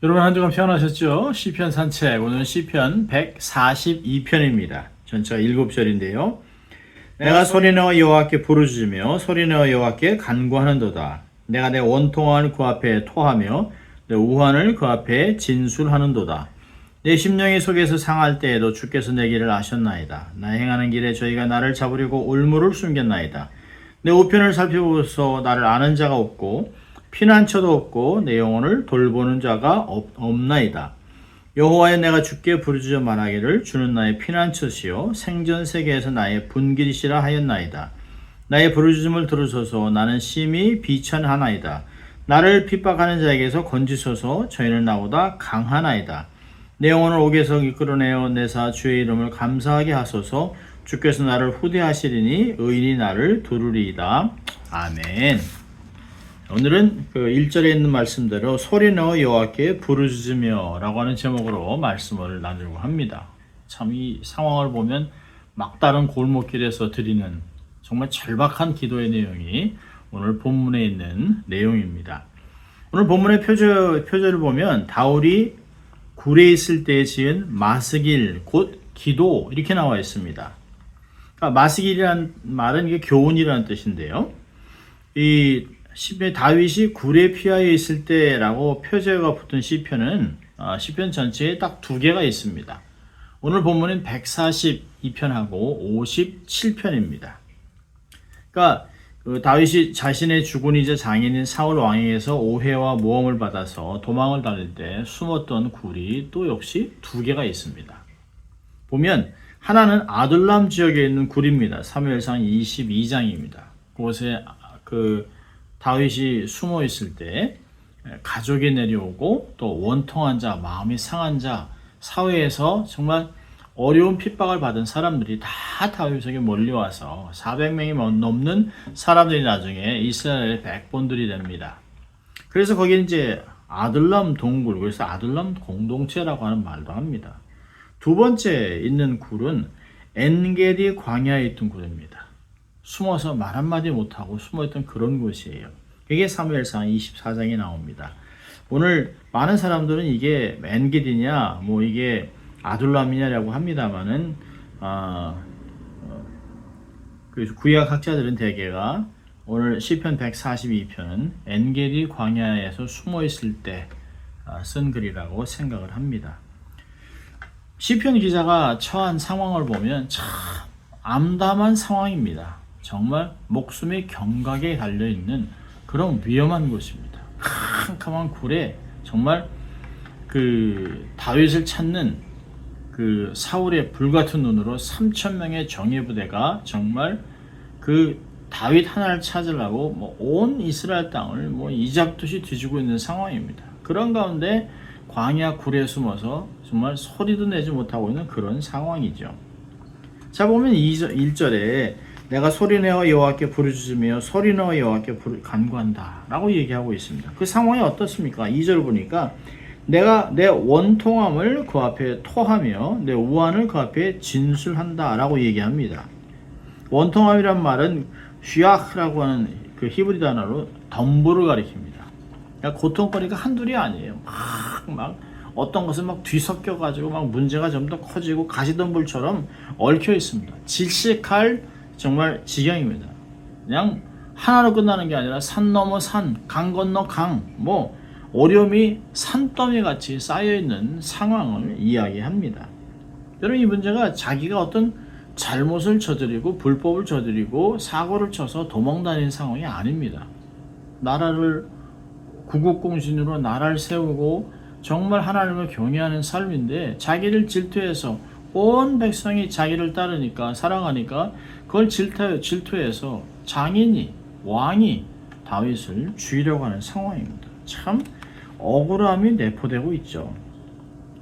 여러분 한 주간 평안하셨죠? 시편 산책, 오늘은 시편 142편입니다. 전체가 7절인데요. 내가 소리내어 여호와께 부르짖으며 소리내어 여호와께 간구하는도다. 내가 내 원통함을 그 앞에 토하며 내 우환을 그 앞에 진술하는도다. 내 심령이 속에서 상할 때에도 주께서 내 길을 아셨나이다. 나 행하는 길에 저희가 나를 잡으려고 올무를 숨겼나이다. 내 우편을 살펴보고서 나를 아는 자가 없고 피난처도 없고 내 영혼을 돌보는 자가 없나이다. 여호와여, 내가 주께 부르짖어 말하기를 주는 나의 피난처시요 생전 세계에서 나의 분길이시라 하였나이다. 나의 부르짖음을 들으소서. 나는 심히 비천하나이다. 나를 핍박하는 자에게서 건지소서. 저희는 나보다 강하나이다. 내 영혼을 옥에서 이끌어내어 내사 주의 이름을 감사하게 하소서. 주께서 나를 후대하시리니 의인이 나를 두루리이다. 아멘. 오늘은 그 1절에 있는 말씀대로 소리내어 여호와께 부르짖으며 라고 하는 제목으로 말씀을 나누려고 합니다. 참 이 상황을 보면 막다른 골목길에서 드리는 정말 절박한 기도의 내용이 오늘 본문에 있는 내용입니다. 오늘 본문의 표절을 보면 다윗이 굴에 있을 때 지은 마스길 곧 기도 이렇게 나와 있습니다. 그러니까 마스길이라는 말은 이게 교훈이라는 뜻인데요. 이 시편 다윗이 굴에 피하여 있을 때라고 표제가 붙은 시편은 시편 전체에 딱 두 개가 있습니다. 오늘 본문은 142편하고 57편입니다. 그러니까 다윗이 자신의 주군이자 장인인 사울 왕에게서 오해와 모함을 받아서 도망을 다닐 때 숨었던 굴이 또 역시 두 개가 있습니다. 보면 하나는 아둘람 지역에 있는 굴입니다. 사무엘상 22장입니다. 그곳에 다윗이 숨어 있을 때 가족이 내려오고 또 원통한 자, 마음이 상한 자, 사회에서 정말 어려운 핍박을 받은 사람들이 다 다윗에게 몰려와서 400명이 넘는 사람들이 나중에 이스라엘의 백본들이 됩니다. 그래서 거기에 이제 아둘람 동굴, 그래서 아둘람 공동체라고 하는 말도 합니다. 두 번째 있는 굴은 엔게디 광야에 있던 굴입니다. 숨어서 말 한마디 못하고 숨어있던 그런 곳이에요. 이게 사무엘상 24장에 나옵니다. 오늘 많은 사람들은 이게 엔게디냐 이게 아둘람이냐라고 합니다만은 구약 학자들은 대개가 오늘 시편 142편은 엔게디 광야에서 숨어있을 때 쓴 글이라고 생각을 합니다. 시편 기자가 처한 상황을 보면 참 암담한 상황입니다. 정말 목숨이 경각에 달려있는 그런 위험한 곳입니다. 캄캄한 굴에 정말 다윗을 찾는 사울의 불같은 눈으로 3,000명의 정예부대가 정말 다윗 하나를 찾으려고 온 이스라엘 땅을 이잡듯이 뒤지고 있는 상황입니다. 그런 가운데 광야 굴에 숨어서 정말 소리도 내지 못하고 있는 그런 상황이죠. 자, 보면 1절에 내가 소리내어 여호와께 부르짖으며 소리내어 여호와께 간구한다 라고 얘기하고 있습니다. 그 상황이 어떻습니까? 2절 보니까 내가 내 원통함을 그 앞에 토하며 내 우환을 그 앞에 진술한다 라고 얘기합니다. 원통함이란 말은 슈야흐라고 하는 그 히브리 단어로 덤보를 가리킵니다. 그러니까 고통거리가 한둘이 아니에요. 막 어떤 것은 막 뒤섞여 가지고 막 문제가 좀 더 커지고 가시덤불처럼 얽혀 있습니다. 질식할 정말 지경입니다. 그냥 하나로 끝나는 게 아니라 산 넘어 산, 강 건너 강, 어려움이 산더미 같이 쌓여 있는 상황을 이야기합니다. 여러분, 이 문제가 자기가 어떤 잘못을 저지르고 불법을 저지르고 사고를 쳐서 도망다니는 상황이 아닙니다. 나라를 구국공신으로 나라를 세우고 정말 하나님을 경외하는 삶인데 자기를 질투해서 온 백성이 자기를 따르니까 사랑하니까 그걸 질투해서 장인이 왕이 다윗을 죽이려고 하는 상황입니다. 참 억울함이 내포되고 있죠.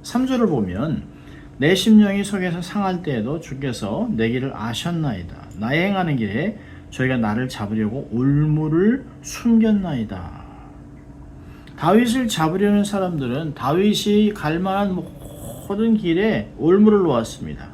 3절을 보면 내 심령이 속에서 상할 때에도 주께서 내 길을 아셨나이다. 나의 행하는 길에 저희가 나를 잡으려고 올무를 숨겼나이다. 다윗을 잡으려는 사람들은 다윗이 갈 만한 모든 길에 올무를 놓았습니다.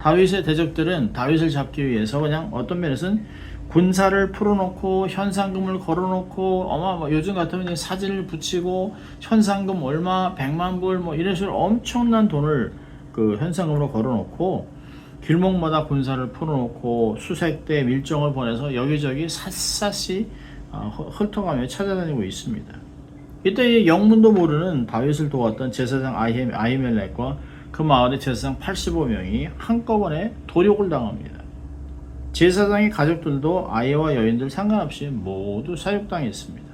다윗의 대적들은 다윗을 잡기 위해서 그냥 어떤 면에서는 군사를 풀어놓고 현상금을 걸어놓고 요즘 같으면 사진을 붙이고 현상금 얼마 100만 불 뭐 이런 식으로 엄청난 돈을 그 현상금으로 걸어놓고 길목마다 군사를 풀어놓고 수색대 밀정을 보내서 여기저기 샅샅이 훑어가며 찾아다니고 있습니다. 이때 영문도 모르는 다윗을 도왔던 제사장 아히멜렉과 그 마을의 제사장 85명이 한꺼번에 도륙을 당합니다. 제사장의 가족들도 아이와 여인들 상관없이 모두 사육당했습니다.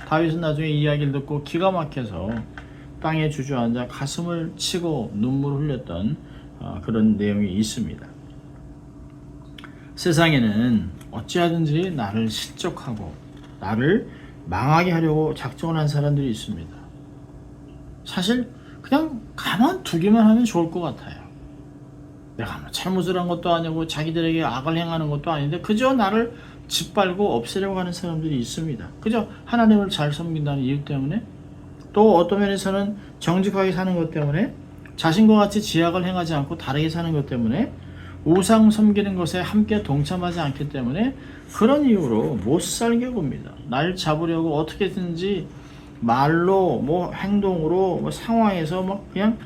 다윗은 나중에 이야기를 듣고 기가 막혀서 땅에 주저앉아 가슴을 치고 눈물을 흘렸던 그런 내용이 있습니다. 세상에는 어찌하든지 나를 실족하고 나를 망하게 하려고 작정을 한 사람들이 있습니다. 사실 그냥 가만두기만 하면 좋을 것 같아요. 내가 뭐 잘못을 한 것도 아니고 자기들에게 악을 행하는 것도 아닌데 그저 나를 짓밟고 없애려고 하는 사람들이 있습니다. 그저 하나님을 잘 섬긴다는 이유 때문에, 또 어떤 면에서는 정직하게 사는 것 때문에, 자신과 같이 지악을 행하지 않고 다르게 사는 것 때문에, 우상 섬기는 것에 함께 동참하지 않기 때문에 그런 이유로 못 살게 굽니다. 날 잡으려고 어떻게든지 말로 뭐 행동으로 뭐 상황에서 뭐 그냥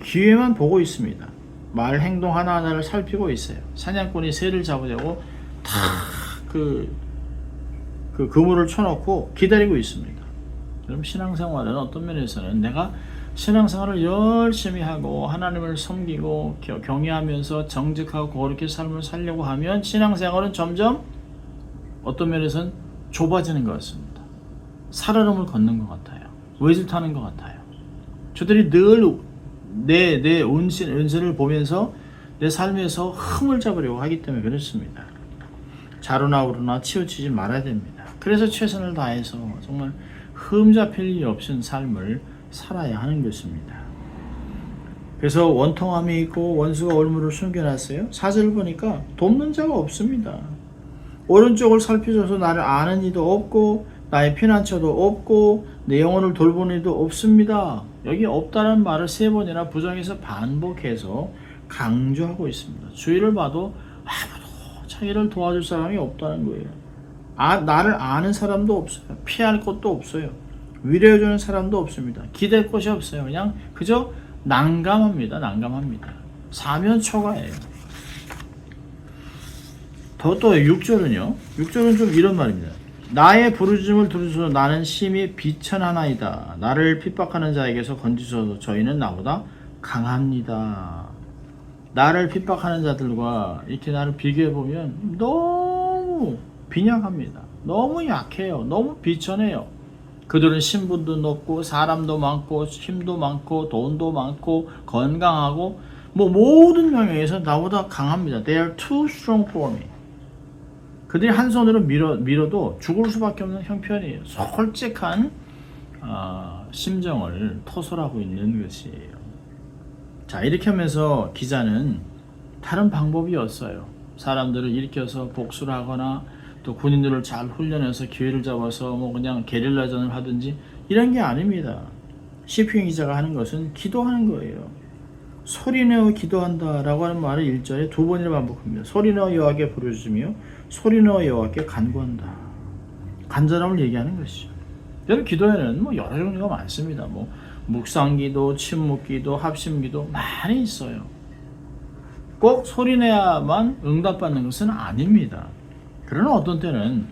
기회만 보고 있습니다. 말 행동 하나하나를 살피고 있어요. 사냥꾼이 새를 잡으려고 그 그물을 쳐놓고 기다리고 있습니다. 그럼 신앙생활은 어떤 면에서는 내가 신앙생활을 열심히 하고 하나님을 섬기고 경외하면서 정직하고 거룩한 삶을 살려고 하면 신앙생활은 점점 어떤 면에서는 좁아지는 것 같습니다. 살얼음을 걷는 것 같아요. 외줄 타는 것 같아요. 저들이 늘 내 운세를 보면서 내 삶에서 흠을 잡으려고 하기 때문에 그렇습니다. 자루나 우루나 치우치지 말아야 됩니다. 그래서 최선을 다해서 정말 흠 잡힐 일 없는 삶을 살아야 하는 것입니다. 그래서 원통함이 있고 원수가 올무를 숨겨놨어요. 사절을 보니까 돕는 자가 없습니다. 오른쪽을 살펴줘서 나를 아는 이도 없고 나의 피난처도 없고 내 영혼을 돌보는 이도 없습니다. 여기 없다는 말을 3번이나 부정해서 반복해서 강조하고 있습니다. 주위를 봐도 아무도 자기를 도와줄 사람이 없다는 거예요. 나를 아는 사람도 없어요. 피할 곳도 없어요. 위로해주는 사람도 없습니다. 기댈 곳이 없어요. 그냥 그저 난감합니다. 사면초가예요. 또 6절은요. 6절은 좀 이런 말입니다. 나의 부르짖음을 들으소서. 나는 심히 비천하나이다. 나를 핍박하는 자에게서 건지소서. 저희는 나보다 강합니다. 나를 핍박하는 자들과 이렇게 나를 비교해보면 너무 빈약합니다. 너무 약해요. 너무 비천해요. 그들은 신분도 높고 사람도 많고 힘도 많고 돈도 많고 건강하고 모든 면에서 나보다 강합니다. They are too strong for me. 그들이 한 손으로 밀어도 죽을 수밖에 없는 형편이에요. 솔직한 심정을 토설하고 있는 것이에요. 자, 이렇게 하면서 기자는 다른 방법이 없어요. 사람들을 일으켜서 복수를 하거나 또 군인들을 잘 훈련해서 기회를 잡아서 그냥 게릴라전을 하든지 이런 게 아닙니다. 시편 기자가 하는 것은 기도하는 거예요. 소리내어 기도한다 라고 하는 말을 1절에 2번이나 반복합니다. 소리내어 여호와께 부르짖으며 소리내어 여호와께 간구한다. 간절함을 얘기하는 것이죠. 여러분, 기도에는 여러 종류가 많습니다. 묵상기도, 침묵기도, 합심기도 많이 있어요. 꼭 소리내야만 응답받는 것은 아닙니다. 그러나 어떤 때는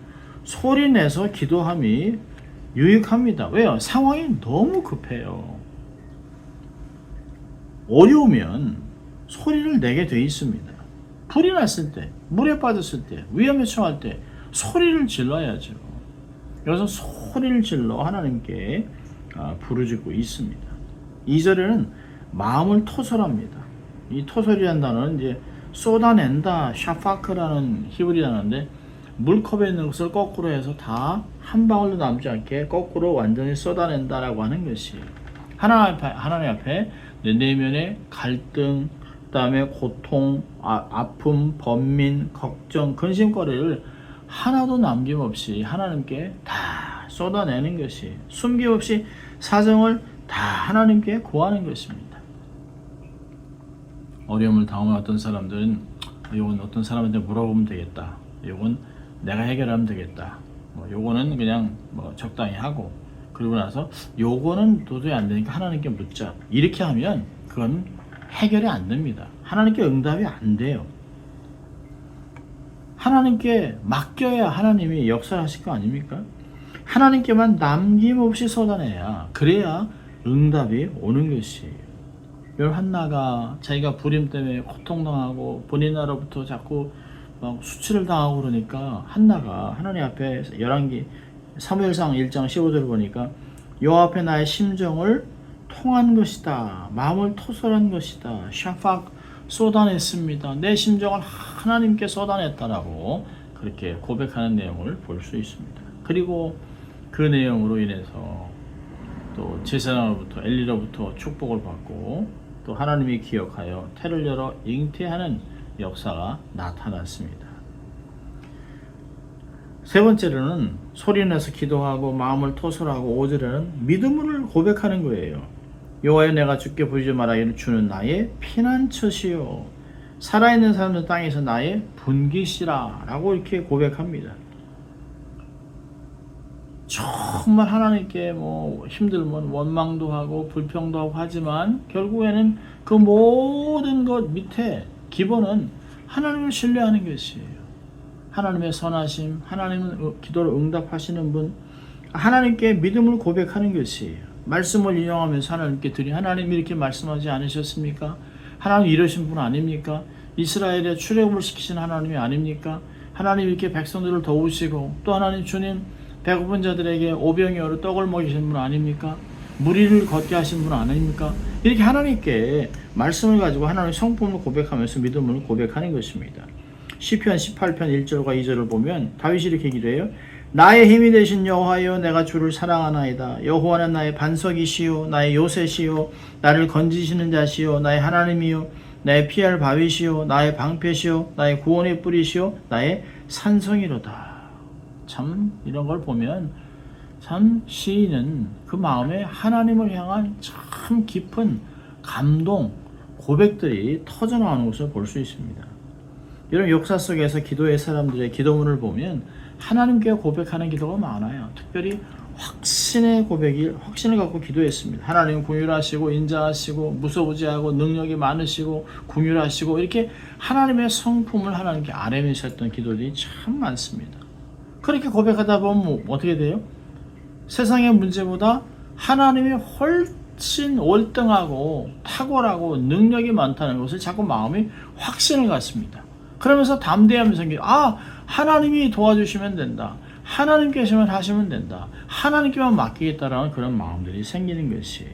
소리내서 기도함이 유익합니다. 왜요? 상황이 너무 급해요. 어려우면 소리를 내게 돼 있습니다. 불이 났을 때, 물에 빠졌을 때, 위험에 처할 때 소리를 질러야죠. 그래서 소리를 질러 하나님께 부르짖고 있습니다. 2절에는 마음을 토설합니다. 이 토설이라는 단어는 이제 쏟아낸다, 샤파크라는 히브리 단어인데 물컵에 있는 것을 거꾸로 해서 다 한 방울도 남지 않게 거꾸로 완전히 쏟아낸다라고 하는 것이에요. 하나님 앞에 내 내면의 갈등, 그 다음에 고통, 아픔, 번민, 걱정, 근심거리를 하나도 남김없이 하나님께 다 쏟아내는 것이, 숨김없이 사정을 다 하나님께 구하는 것입니다. 어려움을 당하면 어떤 사람들은 이건 어떤 사람한테 물어보면 되겠다. 이건 내가 해결하면 되겠다. 요거는 그냥 적당히 하고 그러고 나서 요거는 도저히 안 되니까 하나님께 묻자. 이렇게 하면 그건 해결이 안 됩니다. 하나님께 응답이 안 돼요. 하나님께 맡겨야 하나님이 역사하실 거 아닙니까? 하나님께만 남김없이 쏟아내야 그래야 응답이 오는 것이에요. 열 한나가 자기가 불임 때문에 고통당하고 본인 나라부터 자꾸 막 수치를 당하고 그러니까 한나가 하나님 앞에 열왕기 사무엘상 1장 15절을 보니까 여호와 앞에 나의 심정을 통한 것이다. 마음을 토설한 것이다. 샤팍 쏟아냈습니다. 내 심정을 하나님께 쏟아냈다라고 그렇게 고백하는 내용을 볼 수 있습니다. 그리고 그 내용으로 인해서 또 제사장으로부터 엘리로부터 축복을 받고 또 하나님이 기억하여 태를 열어 잉태하는 역사가 나타났습니다. 세 번째로는 소리내서 기도하고 마음을 토설하고 5절에는 믿음을 고백하는 거예요. 여호와여 내가 주께 보이지 마라. 주는 나의 피난처시요 살아있는 사람들 땅에서 나의 분깃이라 라고 이렇게 고백합니다. 정말 하나님께 힘들면 원망도 하고 불평도 하고 하지만 결국에는 그 모든 것 밑에 기본은 하나님을 신뢰하는 것이에요. 하나님의 선하심, 하나님은 기도를 응답하시는 분, 하나님께 믿음을 고백하는 것이에요. 말씀을 인용하면서 하나님께 드리 하나님이 이렇게 말씀하지 않으셨습니까? 하나님 이러신 분 아닙니까? 이스라엘에 출애굽을 시키신 하나님이 아닙니까? 하나님 이렇게 백성들을 도우시고 또 하나님 주님 배고픈 자들에게 오병이어로 떡을 먹이신 분 아닙니까? 무리를 걷게 하신 분 아닙니까? 이렇게 하나님께 말씀을 가지고 하나님의 성품을 고백하면서 믿음을 고백하는 것입니다. 시편 18편 1절과 2절을 보면 다윗이 이렇게 기도해요. 나의 힘이 되신 여호와여 내가 주를 사랑하나이다. 여호와는 나의 반석이시요 나의 요새시요 나를 건지시는 자시요 나의 하나님이요 나의 피할 바위시요 나의 방패시요 나의 구원의 뿌리시요 나의 산성이로다. 참 이런 걸 보면 참 시인은 그 마음에 하나님을 향한 참 깊은 감동, 고백들이 터져나오는 것을 볼 수 있습니다. 이런 역사 속에서 기도의 사람들의 기도문을 보면 하나님께 고백하는 기도가 많아요. 특별히 확신을 갖고 기도했습니다. 하나님 긍휼하시고 인자하시고 무소부지하고 능력이 많으시고 긍휼하시고 이렇게 하나님의 성품을 하나님께 아뢰면서 기도들이 참 많습니다. 그렇게 고백하다 보면 어떻게 돼요? 세상의 문제보다 하나님이 훨씬 월등하고 탁월하고 능력이 많다는 것을 자꾸 마음이 확신을 갖습니다. 그러면서 담대하면서 하나님이 도와주시면 된다. 하나님 계시면 하시면 된다. 하나님께만 맡기겠다라는 그런 마음들이 생기는 것이에요.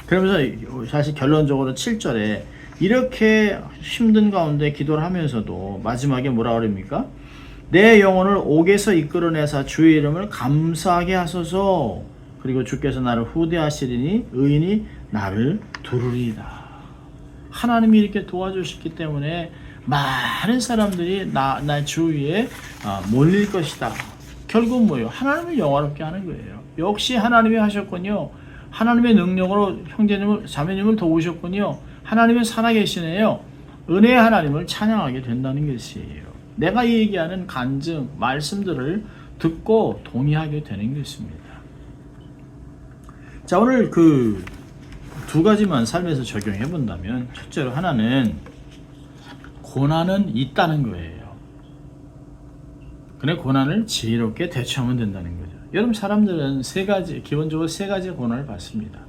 그러면서 사실 결론적으로 7절에 이렇게 힘든 가운데 기도를 하면서도 마지막에 뭐라 그럽니까? 내 영혼을 옥에서 이끌어내사 주의 이름을 감사하게 하소서. 그리고 주께서 나를 후대하시리니 의인이 나를 두르리이다. 하나님이 이렇게 도와주셨기 때문에 많은 사람들이 나 주위에 몰릴 것이다. 결국 뭐예요? 하나님을 영화롭게 하는 거예요. 역시 하나님이 하셨군요. 하나님의 능력으로 형제님을 자매님을 도우셨군요. 하나님은 살아계시네요. 은혜의 하나님을 찬양하게 된다는 것이에요. 내가 얘기하는 간증, 말씀들을 듣고 동의하게 되는 것입니다. 자, 오늘 그 두 가지만 삶에서 적용해 본다면, 첫째로 하나는 고난은 있다는 거예요. 그래 고난을 지혜롭게 대처하면 된다는 거죠. 여러분 사람들은 기본적으로 세 가지 고난을 받습니다.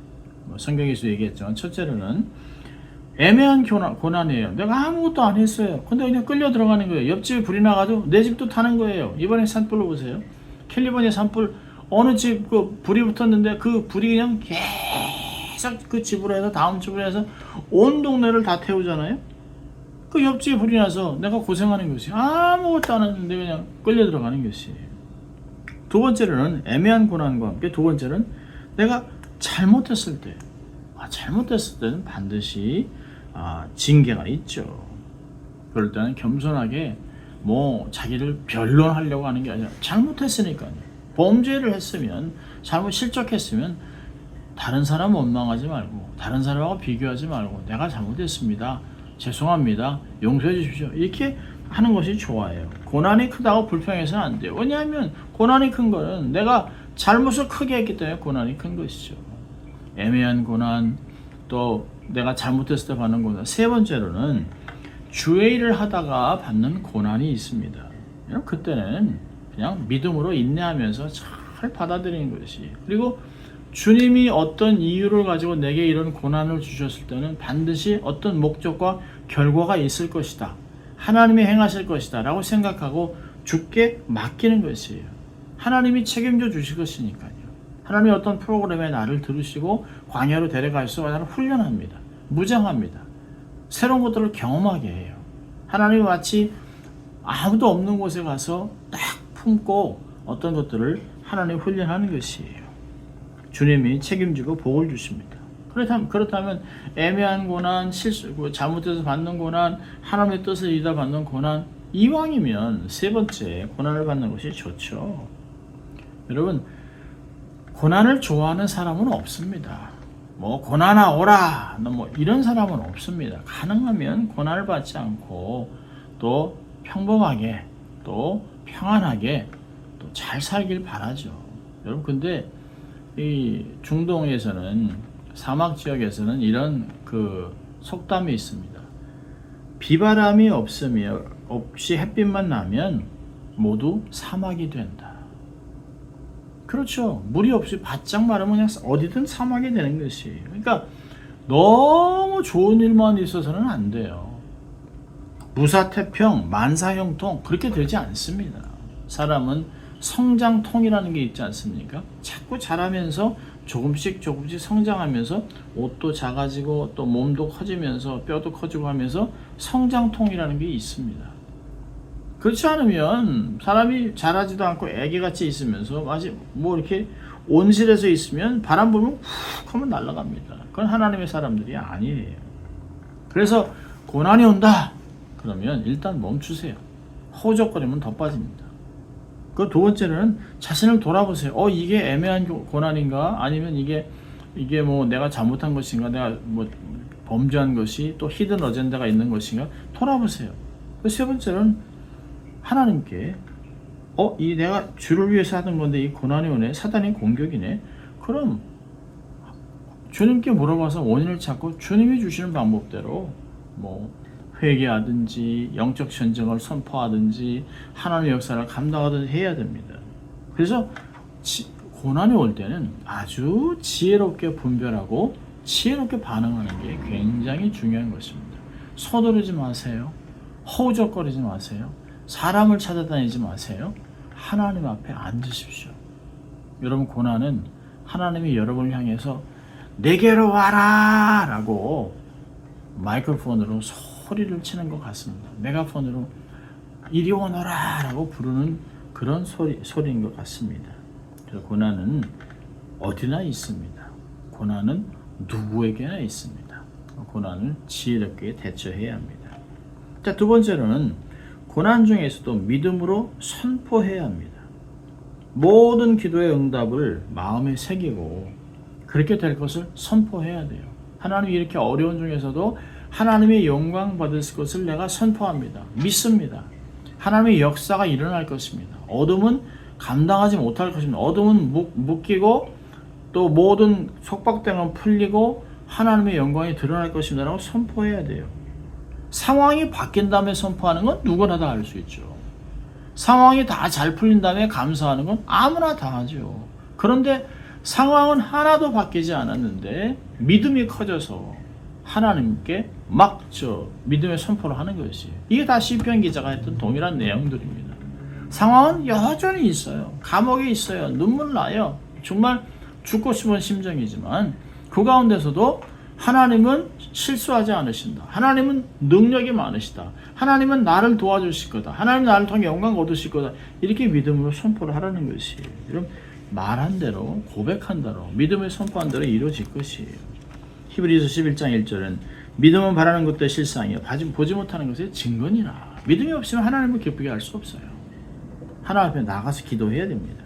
성경에서 얘기했지만 첫째로는 애매한 고난이에요. 내가 아무것도 안 했어요. 근데 그냥 끌려 들어가는 거예요. 옆집에 불이 나가도 내 집도 타는 거예요. 이번에 산불로 보세요. 캘리포니아 산불 어느 집 불이 붙었는데 그 불이 그냥 계속 그 집으로 해서 다음 집으로 해서 온 동네를 다 태우잖아요. 그 옆집에 불이 나서 내가 고생하는 것이 아무것도 안 했는데 그냥 끌려 들어가는 것이에요. 두 번째로는 애매한 고난과 함께 두 번째는 내가 잘못했을 때 잘못했을 때는 반드시 징계가 있죠. 그럴 때는 겸손하게 자기를 변론하려고 하는 게 아니라 잘못했으니까요. 범죄를 했으면 잘못 실족했으면 다른 사람 원망하지 말고 다른 사람하고 비교하지 말고 내가 잘못했습니다. 죄송합니다. 용서해 주십시오. 이렇게 하는 것이 좋아요. 고난이 크다고 불평해서는 안 돼요. 왜냐하면 고난이 큰 거는 내가 잘못을 크게 했기 때문에 고난이 큰 것이죠. 애매한 고난, 또 내가 잘못했을 때 받는 고난. 세 번째로는 주의 일을 하다가 받는 고난이 있습니다. 그때는 그냥 믿음으로 인내하면서 잘 받아들이는 것이. 그리고 주님이 어떤 이유를 가지고 내게 이런 고난을 주셨을 때는 반드시 어떤 목적과 결과가 있을 것이다. 하나님이 행하실 것이다 라고 생각하고 주께 맡기는 것이에요. 하나님이 책임져 주실 것이니까요. 하나님이 어떤 프로그램에 나를 들으시고 광야로 데려가셔서 나를 훈련합니다. 무장합니다. 새로운 것들을 경험하게 해요. 하나님이 마치 아무도 없는 곳에 가서 딱 품고 어떤 것들을 하나님 훈련하는 것이에요. 주님이 책임지고 복을 주십니다. 그렇다면 애매한 고난, 잘못해서 받는 고난, 하나님의 뜻을 이루다 받는 고난, 이왕이면 세 번째 고난을 받는 것이 좋죠. 여러분, 고난을 좋아하는 사람은 없습니다. 뭐 고난아 오라, 뭐 이런 사람은 없습니다. 가능하면 고난을 받지 않고 또 평범하게 또 평안하게 또 잘 살길 바라죠. 여러분, 근데 이 중동에서는, 사막 지역에서는 이런 그 속담이 있습니다. 비바람이 없이 햇빛만 나면 모두 사막이 된다. 그렇죠. 물이 없이 바짝 마르면 그냥 어디든 사막이 되는 것이에요. 그러니까 너무 좋은 일만 있어서는 안 돼요. 무사태평, 만사형통 그렇게 되지 않습니다. 사람은 성장통이라는 게 있지 않습니까? 자꾸 자라면서 조금씩 성장하면서 옷도 작아지고 또 몸도 커지면서 뼈도 커지고 하면서 성장통이라는 게 있습니다. 그렇지 않으면 사람이 자라지도 않고 애기같이 있으면서 마치 뭐 이렇게 온실에서 있으면 바람 불면 훅 하면 날아갑니다. 그건 하나님의 사람들이 아니에요. 그래서 고난이 온다 그러면 일단 멈추세요. 허우적거리면 더 빠집니다. 그 두 번째는 자신을 돌아보세요. 이게 애매한 고난인가? 아니면 이게 뭐 내가 잘못한 것인가? 내가 뭐 범죄한 것이 또 히든 어젠다가 있는 것인가? 돌아보세요. 그 세 번째는 하나님께 이 내가 주를 위해서 하던 건데 이 고난이 오네. 사단의 공격이네. 그럼 주님께 물어봐서 원인을 찾고 주님이 주시는 방법대로 뭐 회개하든지 영적 전쟁을 선포하든지 하나님의 역사를 감당하든지 해야 됩니다. 그래서 고난이 올 때는 아주 지혜롭게 분별하고 지혜롭게 반응하는 게 굉장히 중요한 것입니다. 서두르지 마세요. 허우적거리지 마세요. 사람을 찾아다니지 마세요. 하나님 앞에 앉으십시오. 여러분, 고난은 하나님이 여러분을 향해서 내게로 와라 라고 마이크로폰으로 소리를 치는 것 같습니다. 메가폰으로 이리 오너라 라고 부르는 그런 소리인 것 같습니다. 그래서 고난은 어디나 있습니다. 고난은 누구에게나 있습니다. 고난을 지혜롭게 대처해야 합니다. 자, 두 번째로는 고난 중에서도 믿음으로 선포해야 합니다. 모든 기도의 응답을 마음에 새기고 그렇게 될 것을 선포해야 돼요. 하나님이 이렇게 어려운 중에서도 하나님의 영광 받을 것을 내가 선포합니다. 믿습니다. 하나님의 역사가 일어날 것입니다. 어둠은 감당하지 못할 것입니다. 어둠은 묶이고 또 모든 속박dem은 풀리고 하나님의 영광이 드러날 것입니다 라고 선포해야 돼요. 상황이 바뀐 다음에 선포하는 건 누구나 다 할 수 있죠. 상황이 다 잘 풀린 다음에 감사하는 건 아무나 다 하죠. 그런데 상황은 하나도 바뀌지 않았는데 믿음이 커져서 하나님께 막 믿음의 선포를 하는 것이에요. 이게 다 시편 기자가 했던 동일한 내용들입니다. 상황은 여전히 있어요. 감옥에 있어요. 눈물 나요. 정말 죽고 싶은 심정이지만 그 가운데서도 하나님은 실수하지 않으신다. 하나님은 능력이 많으시다. 하나님은 나를 도와주실 거다. 하나님 나를 통해 영광 얻으실 거다. 이렇게 믿음으로 선포를 하라는 것이에요. 여러분, 말한 대로 고백한 대로 믿음을 선포한 대로 이루어질 것이에요. 히브리서 11장 1절은 믿음은 바라는 것도 실상이요 보지 못하는 것의 증거니라. 믿음이 없으면 하나님을 기쁘게 할 수 없어요. 하나님 앞에 나가서 기도해야 됩니다.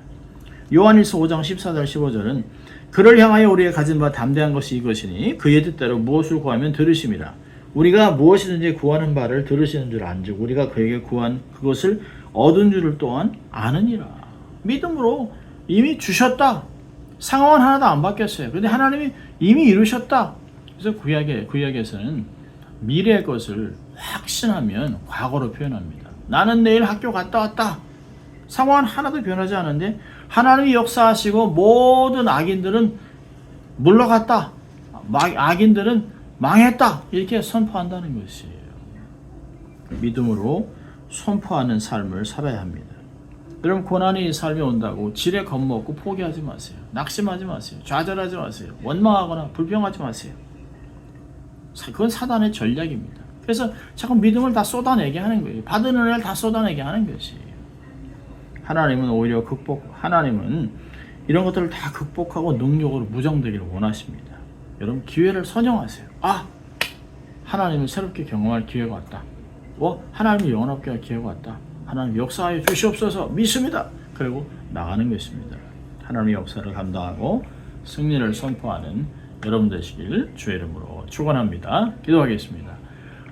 요한일서 5장 14절 15절은 그를 향하여 우리가 가진 바 담대한 것이 이것이니 그의 뜻대로 무엇을 구하면 들으심이라. 우리가 무엇이든지 구하는 바를 들으시는 줄 안즉 우리가 그에게 구한 그것을 얻은 줄을 또한 아느니라. 믿음으로 이미 주셨다. 상황은 하나도 안 바뀌었어요. 그런데 하나님이 이미 이루셨다. 그래서 구약에서는 미래의 것을 확신하면 과거로 표현합니다. 나는 내일 학교 갔다 왔다. 상황은 하나도 변하지 않은데 하나님이 역사하시고 모든 악인들은 물러갔다. 악인들은 망했다. 이렇게 선포한다는 것이에요. 믿음으로 선포하는 삶을 살아야 합니다. 여러분 고난이 삶에 온다고 지레 겁먹고 포기하지 마세요. 낙심하지 마세요. 좌절하지 마세요. 원망하거나 불평하지 마세요. 그건 사단의 전략입니다. 그래서 자꾸 믿음을 다 쏟아내게 하는 거예요. 받은 은혜를 다 쏟아내게 하는 것이에요. 하나님은 오히려 하나님은 이런 것들을 다 극복하고 능력으로 무장되기를 원하십니다. 여러분 기회를 선정하세요. 하나님을 새롭게 경험할 기회가 왔다. 하나님이 영원롭게 할 기회가 왔다. 하나님 역사하여 주시옵소서 믿습니다. 그리고 나가는 것입니다. 하나님의 역사를 감당하고 승리를 선포하는 여러분 되시길 주의 이름으로 축원합니다. 기도하겠습니다.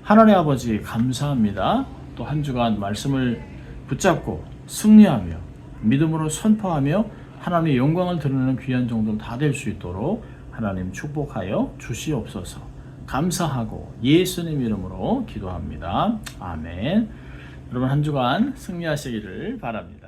하나님 아버지 감사합니다. 또 한 주간 말씀을 붙잡고 승리하며 믿음으로 선포하며 하나님의 영광을 드러내는 귀한 종들 다 될 수 있도록 하나님 축복하여 주시옵소서. 감사하고 예수님 이름으로 기도합니다. 아멘. 여러분 한 주간 승리하시기를 바랍니다.